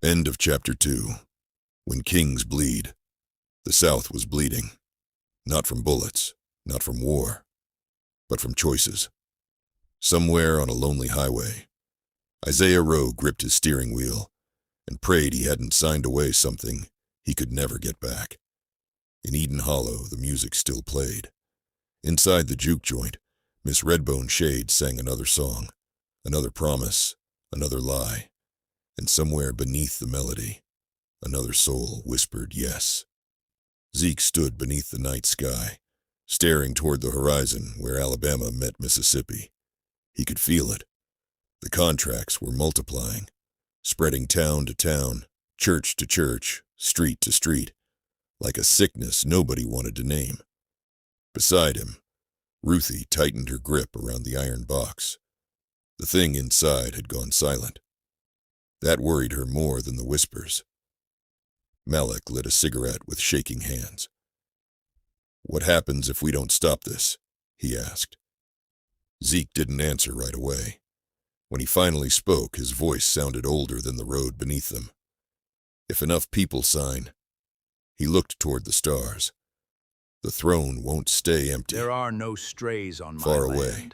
End of Chapter 2. When Kings Bleed. The South was bleeding. Not from bullets, not from war, but from choices. Somewhere on a lonely highway, Isaiah Rowe gripped his steering wheel and prayed he hadn't signed away something he could never get back. In Eden Hollow, the music still played. Inside the juke joint, Miss Redbone Shade sang another song, another promise, another lie. And somewhere beneath the melody, another soul whispered yes. Zeke stood beneath the night sky, staring toward the horizon where Alabama met Mississippi. He could feel it. The contracts were multiplying, spreading town to town, church to church, street to street, like a sickness nobody wanted to name. Beside him, Ruthie tightened her grip around the iron box. The thing inside had gone silent. That worried her more than the whispers. Malik lit a cigarette with shaking hands. "What happens if we don't stop this?" he asked. Zeke didn't answer right away. When he finally spoke, his voice sounded older than the road beneath them. "If enough people sign." He looked toward the stars. "The throne won't stay empty." There are no strays on my Far land. away,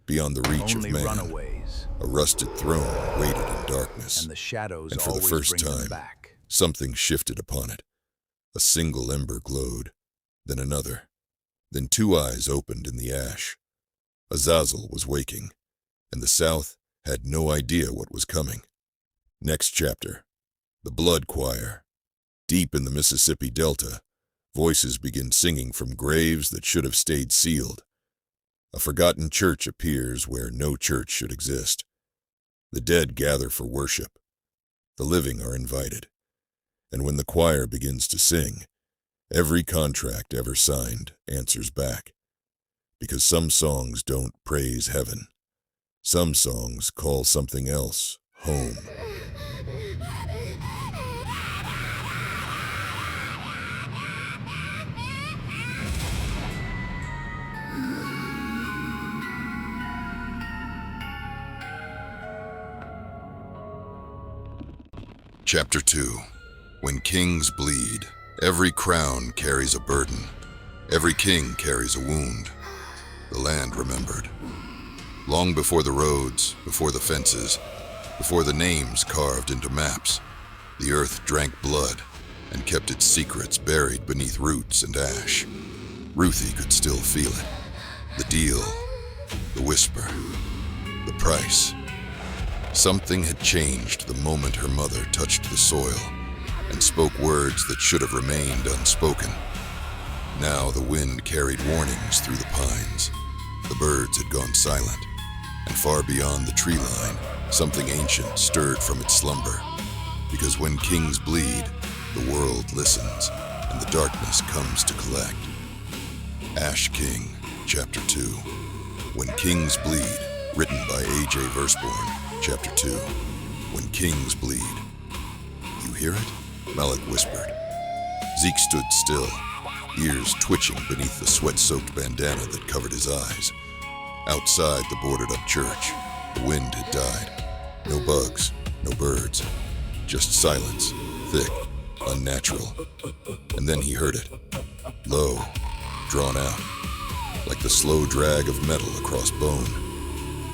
beyond the reach Only of man, runaways. a rusted throne waited in darkness. And the shadows And for the always first bring them time, back. something shifted upon it. A single ember glowed, then another. Then two eyes opened in the ash. Azazel was waking, and the South had no idea what was coming. Next chapter. The Blood Choir. Deep in the Mississippi Delta, voices begin singing from graves that should have stayed sealed. A forgotten church appears where no church should exist. The dead gather for worship. The living are invited. And when the choir begins to sing, every contract ever signed answers back. Because some songs don't praise heaven. Some songs call something else home. Chapter 2. When Kings Bleed. Every crown carries a burden. Every king carries a wound. The land remembered. Long before the roads, before the fences, before the names carved into maps, the earth drank blood and kept its secrets buried beneath roots and ash. Ruthie could still feel it. The deal, the whisper, the price. Something had changed the moment her mother touched the soil and spoke words that should have remained unspoken. Now the wind carried warnings through the pines. The birds had gone silent, and far beyond the tree line, something ancient stirred from its slumber. Because when kings bleed, the world listens, and the darkness comes to collect. Ash King, Chapter 2. When Kings Bleed, written by A.J. Versborn, Chapter 2. When Kings Bleed. "You hear it?" Malik whispered. Zeke stood still, ears twitching beneath the sweat-soaked bandana that covered his eyes. Outside the boarded-up church, the wind had died. No bugs, no birds, just silence, thick, unnatural. And then he heard it, low, drawn out, like the slow drag of metal across bone.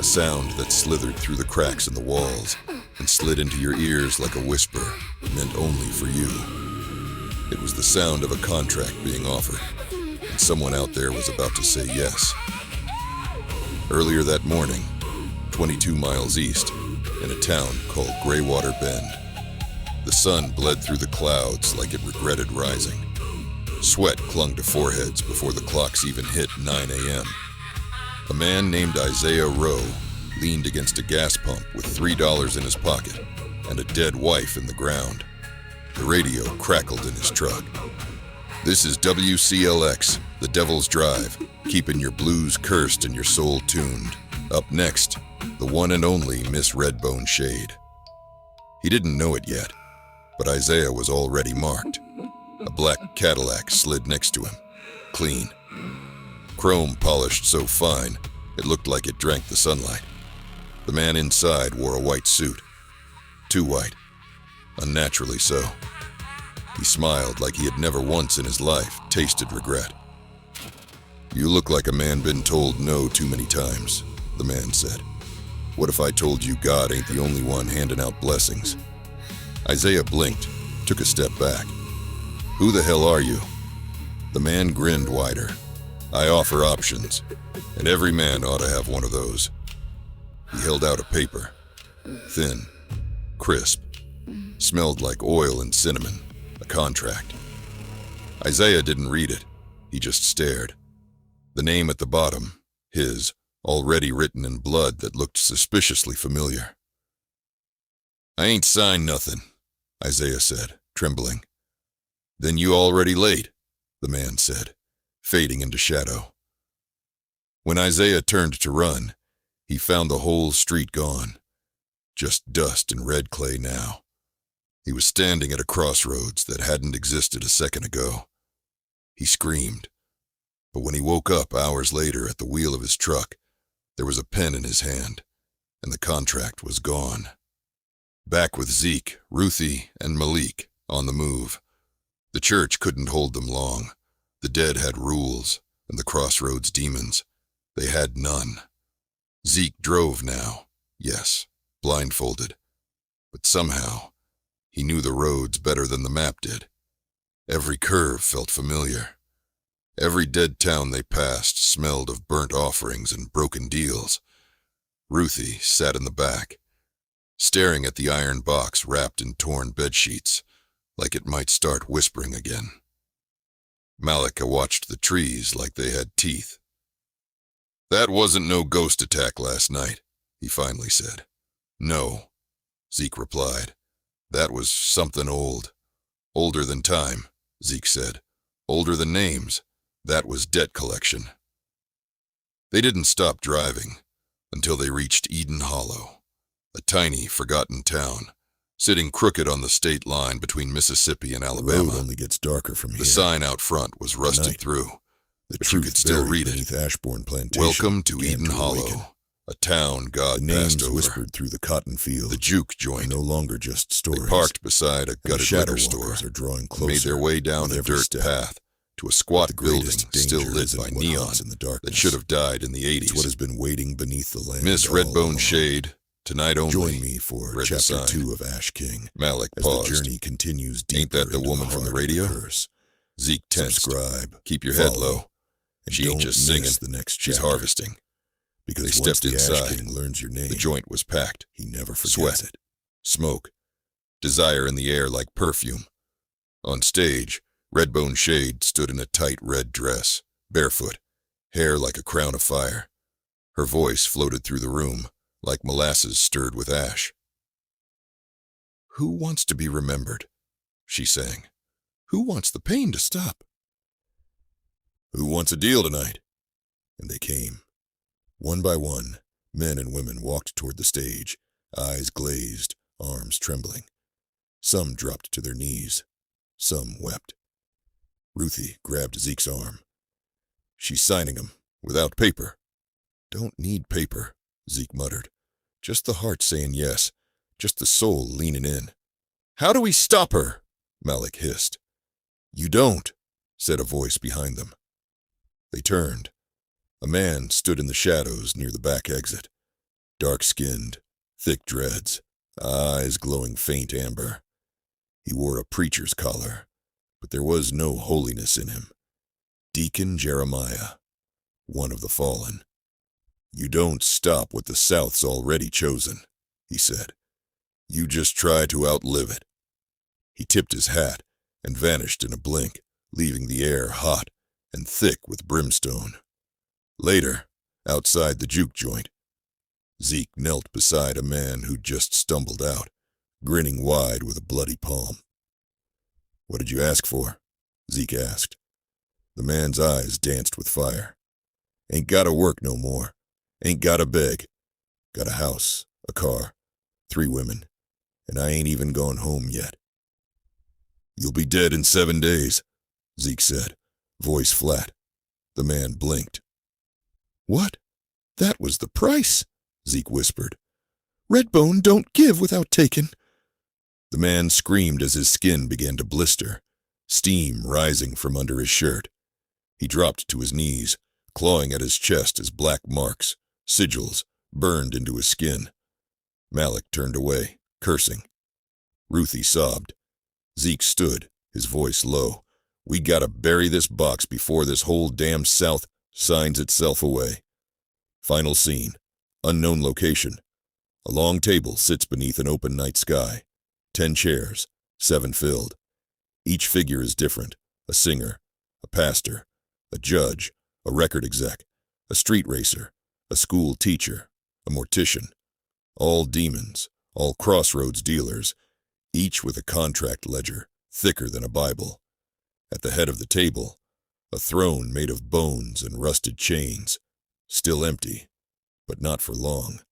A sound that slithered through the cracks in the walls and slid into your ears like a whisper meant only for you. It was the sound of a contract being offered, and someone out there was about to say yes. Earlier that morning, 22 miles east, in a town called Greywater Bend, the sun bled through the clouds like it regretted rising. Sweat clung to foreheads before the clocks even hit 9 a.m. A man named Isaiah Rowe leaned against a gas pump with $3 in his pocket and a dead wife in the ground. The radio crackled in his truck. "This is WCLX, the Devil's Drive, keeping your blues cursed and your soul tuned. Up next, the one and only Miss Redbone Shade." He didn't know it yet, but Isaiah was already marked. A black Cadillac slid next to him, clean. Chrome polished so fine, it looked like it drank the sunlight. The man inside wore a white suit. Too white. unnaturally so. He smiled like he had never once in his life tasted regret. "You look like a man been told no too many times," the man said. "What if I told you God ain't the only one handing out blessings?" Isaiah blinked, took a step back. "Who the hell are you?" The man grinned wider. "I offer options, and every man ought to have one of those." He held out a paper. Thin, crisp, smelled like oil and cinnamon, a contract. Isaiah didn't read it, he just stared. The name at the bottom, his, already written in blood that looked suspiciously familiar. "I ain't signed nothing," Isaiah said, trembling. "Then you already late," the man said, fading into shadow. When Isaiah turned to run, he found the whole street gone. Just dust and red clay now. He was standing at a crossroads that hadn't existed a second ago. He screamed. But when he woke up hours later at the wheel of his truck, there was a pen in his hand, and the contract was gone. Back with Zeke, Ruthie, and Malik on the move. The church couldn't hold them long. The dead had rules, and the Crossroads demons, they had none. Zeke drove now, yes, blindfolded. But somehow, he knew the roads better than the map did. Every curve felt familiar. Every dead town they passed smelled of burnt offerings and broken deals. Ruthie sat in the back, staring at the iron box wrapped in torn bedsheets, like it might start whispering again. Malika watched the trees like they had teeth. "That wasn't no ghost attack last night," he finally said. "No," Zeke replied. "That was something old. Older than time," Zeke said. "Older than names. That was debt collection." They didn't stop driving until they reached Eden Hollow, a tiny, forgotten town, sitting crooked on the state line between Mississippi and Alabama. The road only gets darker from here. The sign out front was rusted through, but you could still read it. Ashborne Plantation. "Welcome to Eden Hollow, a town God passed over." Whispered through the cotton field. The juke joint. No longer just stories. They parked beside a gutted liquor store are drawing and closer, made their way down a dirt path to a squat building still lit by neon in the darkness. that should have died in the 80s. It's what has been waiting beneath the land. "Miss all Redbone along. Shade, tonight only." Join me for read the Chapter sign. 2 of Ash King. Malik As paused. the journey continues deeper "Ain't that the into woman from the heart of radio?" curse. Zeke tensed. Subscribe. "Keep your head follow, low. and She ain't don't just miss singing. the next She's chapter. harvesting." Because They once stepped the inside. Ash King learns your name, The joint was packed. he never forgets Sweat. it. Smoke. Desire in the air like perfume. On stage, Redbone Shade stood in a tight red dress, barefoot, hair like a crown of fire. Her voice floated through the room, like molasses stirred with ash. "Who wants to be remembered?" she sang. "Who wants the pain to stop?" Who wants a deal tonight? And they came. One by one, men and women walked toward the stage, eyes glazed, arms trembling. Some dropped to their knees. Some wept. Ruthie grabbed Zeke's arm. "She's signing him, without paper." Don't need paper, Zeke muttered. Just the heart saying yes, just the soul leaning in. "How do we stop her?" Malik hissed. You don't, said a voice behind them. They turned. A man stood in the shadows near the back exit. Dark-skinned, thick dreads, eyes glowing faint amber. He wore a preacher's collar, but there was no holiness in him. Deacon Jeremiah, one of the fallen. You don't stop what the South's already chosen, he said. You just try to outlive it. He tipped his hat and vanished in a blink, leaving the air hot and thick with brimstone. Later, outside the juke joint, Zeke knelt beside a man who'd just stumbled out, grinning wide with a bloody palm. What did you ask for? Zeke asked. The man's eyes danced with fire. Ain't gotta work no more. Ain't gotta beg. Got a house, a car, 3 women, and I ain't even gone home yet. You'll be dead in 7 days, Zeke said, voice flat. The man blinked. What? That was the price, Zeke whispered. Redbone don't give without taking. The man screamed as his skin began to blister, steam rising from under his shirt. He dropped to his knees, clawing at his chest as black marks, sigils, burned into his skin. Malik turned away, cursing. Ruthie sobbed. Zeke stood, his voice low. "We gotta bury this box before this whole damn South signs itself away." Final scene. Unknown location. A long table sits beneath an open night sky. 10 chairs, 7 filled. Each figure is different. A singer, a pastor, a judge, a record exec, a street racer, a school teacher, a mortician. All demons, all Crossroads dealers, each with a contract ledger thicker than a Bible. At the head of the table, a throne made of bones and rusted chains, still empty, but not for long,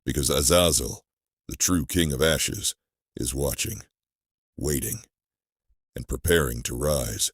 because Azazel, the true king of ashes, is watching, waiting, and preparing to rise.